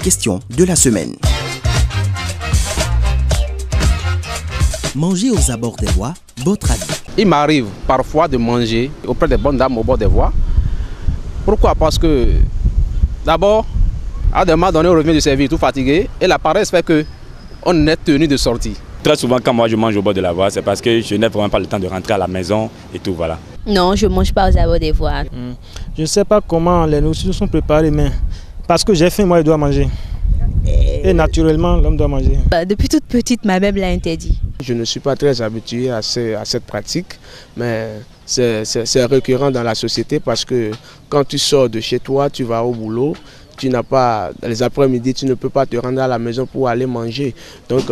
question de la semaine. Manger aux abords des voies, votre avis? Il m'arrive parfois de manger auprès des bonnes dames au bord des voies. Pourquoi? Parce que d'abord, à un moment donné, on revient du service tout fatigué et la paresse fait qu'on est tenu de sortir. Très souvent, quand moi je mange au bord de la voie, c'est parce que je n'ai vraiment pas le temps de rentrer à la maison et tout, voilà. Non, je ne mange pas aux abords des voies. Je ne sais pas comment les nourritures sont préparées, mais parce que j'ai faim, moi je dois manger. Et naturellement, l'homme doit manger. Depuis toute petite, ma mère l'a interdit. Je ne suis pas très habitué à cette pratique, mais c'est récurrent dans la société parce que quand tu sors de chez toi, tu vas au boulot, tu n'as pas, les après-midi, tu ne peux pas te rendre à la maison pour aller manger. Donc,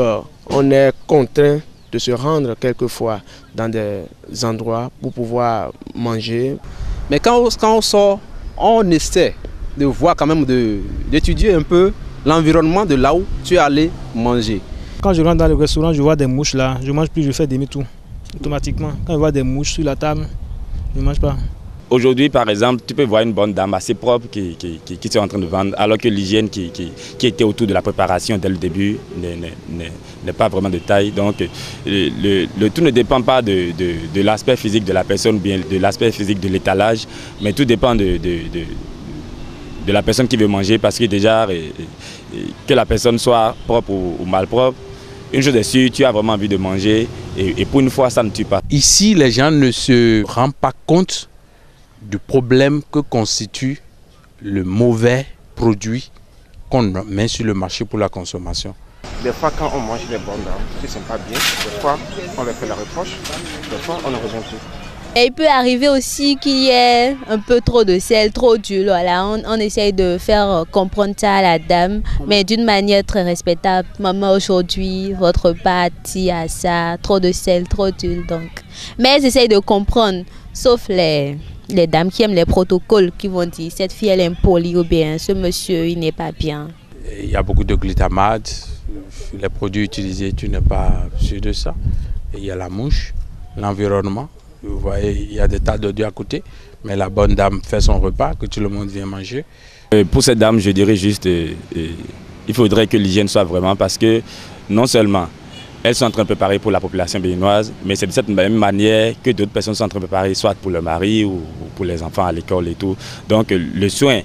on est contraint de se rendre quelquefois dans des endroits pour pouvoir manger. Mais quand on sort, on essaie de voir quand même, d'étudier un peu l'environnement de là où tu es allé manger. Quand je rentre dans le restaurant, je vois des mouches là, je ne mange plus, je fais demi-tour automatiquement. Quand je vois des mouches sur la table, je ne mange pas. Aujourd'hui, par exemple, tu peux voir une bonne dame assez propre qui est en train de vendre, alors que l'hygiène qui était autour de la préparation dès le début n'est pas vraiment de taille. Donc, le tout ne dépend pas de l'aspect physique de la personne, bien de l'aspect physique de l'étalage, mais tout dépend de la personne qui veut manger, parce que déjà, que la personne soit propre ou mal propre, une chose est sûre, tu as vraiment envie de manger et pour une fois, ça ne tue pas. Ici, les gens ne se rendent pas compte du problème que constitue le mauvais produit qu'on met sur le marché pour la consommation. Des fois, quand on mange les bonnes dames, qui ne sont pas bien, des fois, on leur fait la reproche, des fois, on ne revient plus. Et il peut arriver aussi qu'il y ait un peu trop de sel, trop d'huile. Voilà, on essaye de faire comprendre ça à la dame, mais d'une manière très respectable. Maman, aujourd'hui, votre pâte, il y a ça, trop de sel, trop d'huile. Donc. Mais elles essayent de comprendre, sauf les dames qui aiment les protocoles, qui vont dire cette fille elle est impolie ou bien ce monsieur il n'est pas bien. Il y a beaucoup de glutamate, les produits utilisés, tu n'es pas sûr de ça. Et il y a la mouche, l'environnement. Vous voyez, il y a des tas d'odieux à côté, mais la bonne dame fait son repas, que tout le monde vient manger. Pour cette dame, je dirais juste il faudrait que l'hygiène soit vraiment, parce que non seulement elles sont en train de préparer pour la population béninoise, mais c'est de cette même manière que d'autres personnes sont en train de préparer, soit pour leur mari ou pour les enfants à l'école et tout. Donc le soin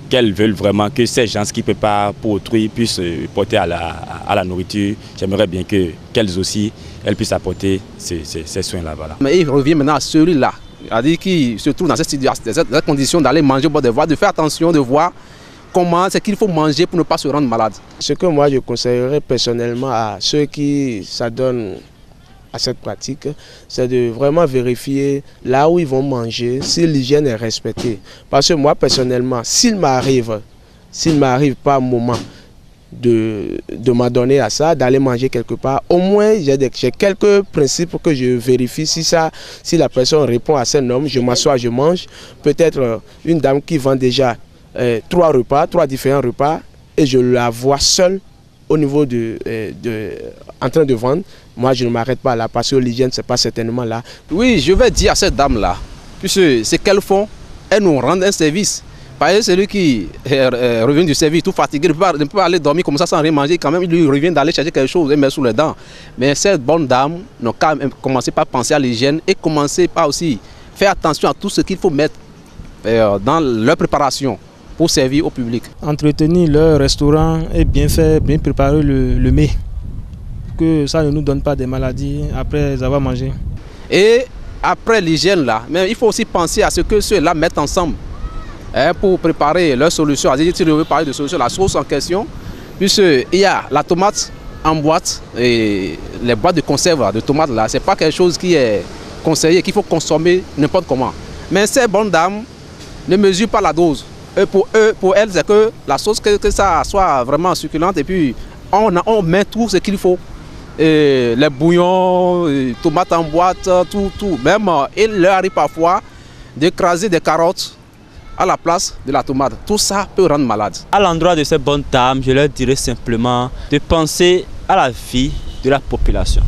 qu'elles veulent vraiment que ces gens qui préparent pour autrui puissent porter à la nourriture, j'aimerais bien qu'elles aussi, elles puissent apporter ces soins-là. Voilà. Mais il revient maintenant à celui-là, c'est-à-dire qui se trouve dans cette condition d'aller manger au bord des voies, de faire attention, de voir comment c'est qu'il faut manger pour ne pas se rendre malade. Ce que moi je conseillerais personnellement à ceux qui s'adonnent à cette pratique, c'est de vraiment vérifier là où ils vont manger, si l'hygiène est respectée. Parce que moi personnellement, s'il m'arrive pas un moment de m'adonner à ça, d'aller manger quelque part, au moins j'ai quelques principes que je vérifie. Si la personne répond à ces normes, je m'assois, je mange. Peut-être une dame qui vend déjà 3 différents repas, et je la vois seule au niveau en train de vendre. Moi, je ne m'arrête pas là parce que l'hygiène, ce n'est pas certainement là. Oui, je vais dire à cette dame-là, puisque ce qu'elles font, elles nous rendent un service. Par exemple, celui qui revient du service tout fatigué, ne peut pas aller dormir comme ça sans rien manger, quand même, il lui revient d'aller chercher quelque chose et mettre sous les dents. Mais cette bonne dame n'a quand même commencé par penser à l'hygiène et commencer par aussi faire attention à tout ce qu'il faut mettre dans leur préparation pour servir au public. Entretenir leur restaurant et bien faire, bien préparer le mets, que ça ne nous donne pas des maladies après avoir mangé. Et après l'hygiène là, mais il faut aussi penser à ce que ceux-là mettent ensemble pour préparer leur solution. Si je veux parler de solution, la sauce en question, puisqu'il y a la tomate en boîte et les boîtes de conserve de tomates là, c'est pas quelque chose qui est conseillé, qu'il faut consommer n'importe comment. Mais ces bonnes dames ne mesurent pas la dose. Pour elles, c'est que la sauce, que ça soit vraiment succulente, et puis on met tout ce qu'il faut. Et les bouillons, les tomates en boîte, tout. Même, il leur arrive parfois d'écraser des carottes à la place de la tomate. Tout ça peut rendre malade. À l'endroit de ces bonnes dames, je leur dirais simplement de penser à la vie de la population.